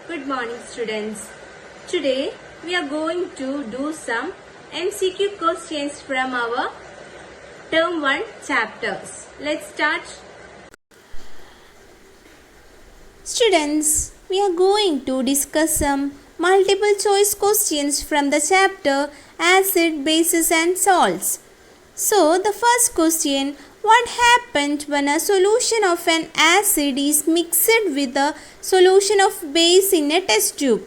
Good morning, students. Today we are going to do some MCQ questions from our Term 1 chapters. Let's start. Students, we are going to discuss some multiple choice questions from the chapter Acid, Bases and Salts. So, the first question, what happens when a solution of an acid is mixed with a solution of base in a test tube?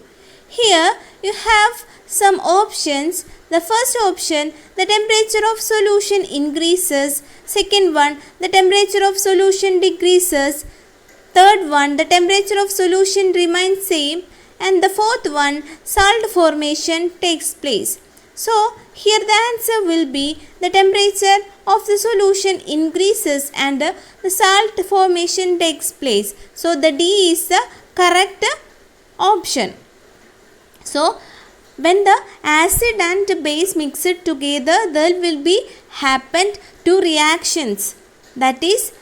Here you have some options. The first option, the temperature of solution increases. Second one, the temperature of solution decreases. Third one, the temperature of solution remains same. And the fourth one, salt formation takes place. So, here the answer will be the temperature of the solution increases and the salt formation takes place. So, the D is the correct option. So, when the acid and base mixed together, there will be happened two reactions. That is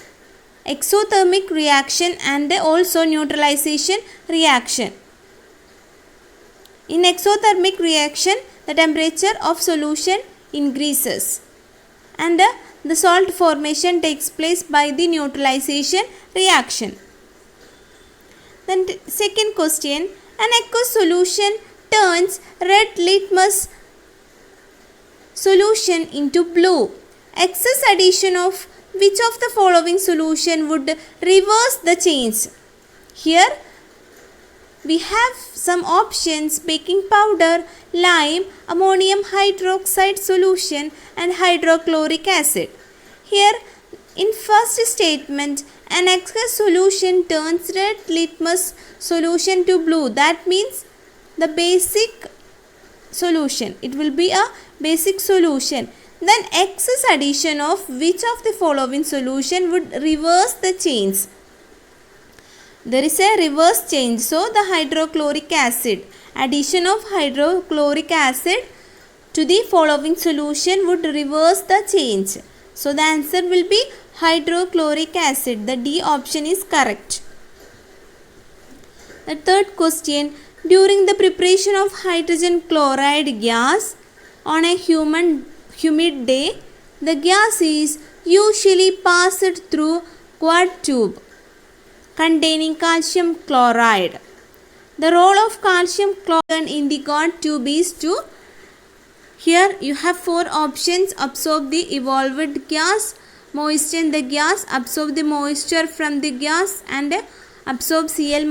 exothermic reaction and also neutralization reaction. In exothermic reaction, the temperature of solution increases and the salt formation takes place by the neutralization reaction. Then second question, an aqueous solution turns red litmus solution into blue. Excess addition of which of the following solution would reverse the change? Here we have some options: baking powder, lime, ammonium hydroxide solution and hydrochloric acid. Here in first statement, an aqueous solution turns red litmus solution to blue. That means the basic solution. It will be a basic solution. Then excess addition of which of the following solution would reverse the change? There is a reverse change. So, the hydrochloric acid. Addition of hydrochloric acid to the following solution would reverse the change. So, the answer will be hydrochloric acid. The D option is correct. The third question, during the preparation of hydrogen chloride gas on a humid day, the gas is usually passed through quart tube containing calcium chloride. The role of calcium chloride in the quart tube is to, here you have four options: absorb the evolved gas, moisten the gas, absorb the moisture from the gas and absorb Cl-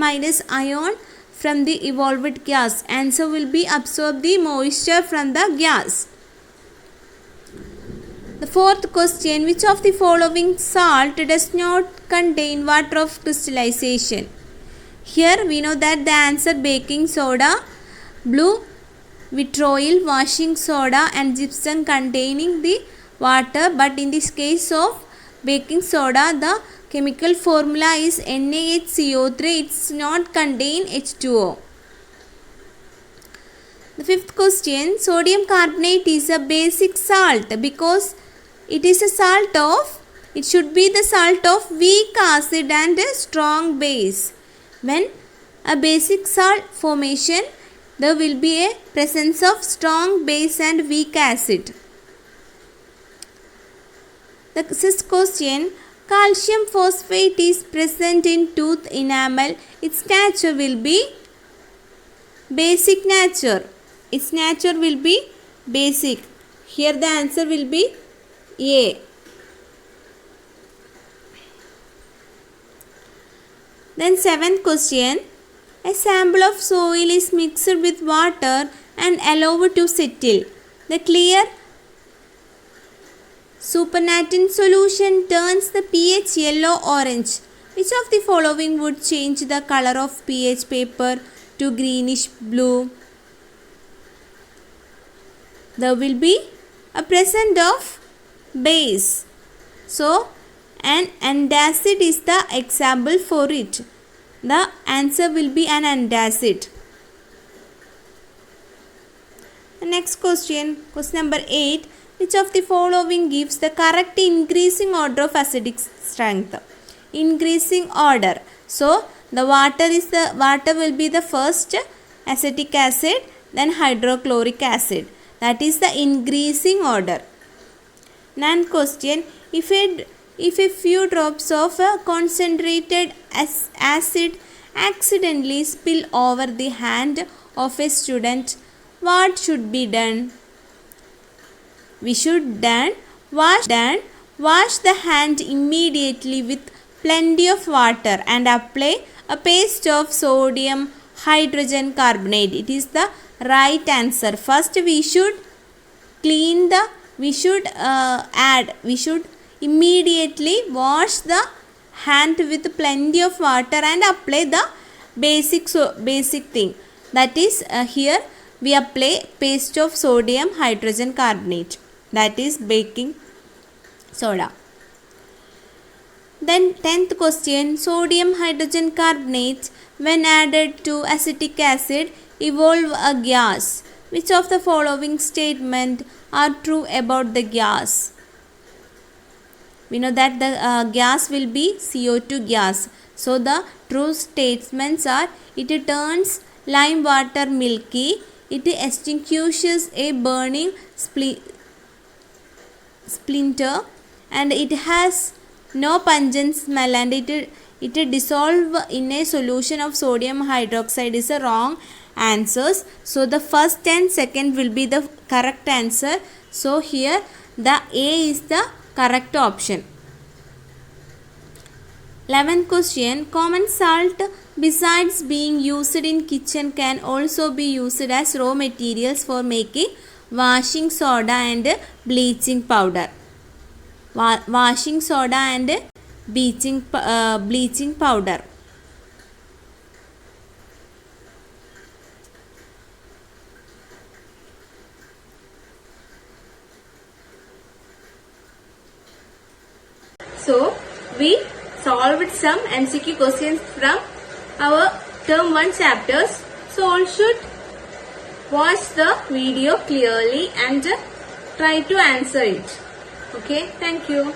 ion from the evolved gas. Answer will be absorb the moisture from the gas. The fourth question, which of the following salt does not contain water of crystallization? Here we know that the answer baking soda, blue vitriol, washing soda and gypsum containing the water, but in this case of baking soda the chemical formula is NaHCO3, it does not contain H2O. The fifth question, sodium carbonate is a basic salt because it is a salt of, it should be the salt of weak acid and a strong base. When a basic salt formation, there will be a presence of strong base and weak acid. The sixth question, calcium phosphate is present in tooth enamel. Its nature will be basic nature. Its nature will be basic. Here the answer will be A. Then seventh question, a sample of soil is mixed with water and allowed to settle. The clear supernatant solution turns the pH yellow-orange. Which of the following would change the color of pH paper to greenish blue? There will be a presence of base. So, an antacid is the example for it. The answer will be an antacid. The next question, question number 8. Which of the following gives the correct increasing order of acidic strength? Increasing order. So, The water will be the first acetic acid, then hydrochloric acid. That is the increasing order. Ninth question, if a few drops of concentrated acid accidentally spill over the hand of a student, what should be done? We should then wash the hand immediately with plenty of water and apply a paste of sodium hydrogen carbonate. It is the right answer. First we should immediately wash the hand with plenty of water and apply the basic thing. That is here we apply paste of sodium hydrogen carbonate. That is baking soda. Then 10th question, sodium hydrogen carbonate when added to acetic acid evolve a gas. Which of the following statements are true about the gas? We know that the gas will be CO2 gas. So the true statements are, it turns lime water milky, it extinguishes a burning splinter, and it has no pungent smell, and it dissolve in a solution of sodium hydroxide is a wrong answers. So the first and second will be the correct answer. So here the A is the correct option. 11th question, common salt besides being used in kitchen can also be used as raw materials for making washing soda and bleaching powder. Washing soda and bleaching powder. So we solved some MCQ questions from our term 1 chapters. So all should watch the video clearly and try to answer it. Okay, thank you.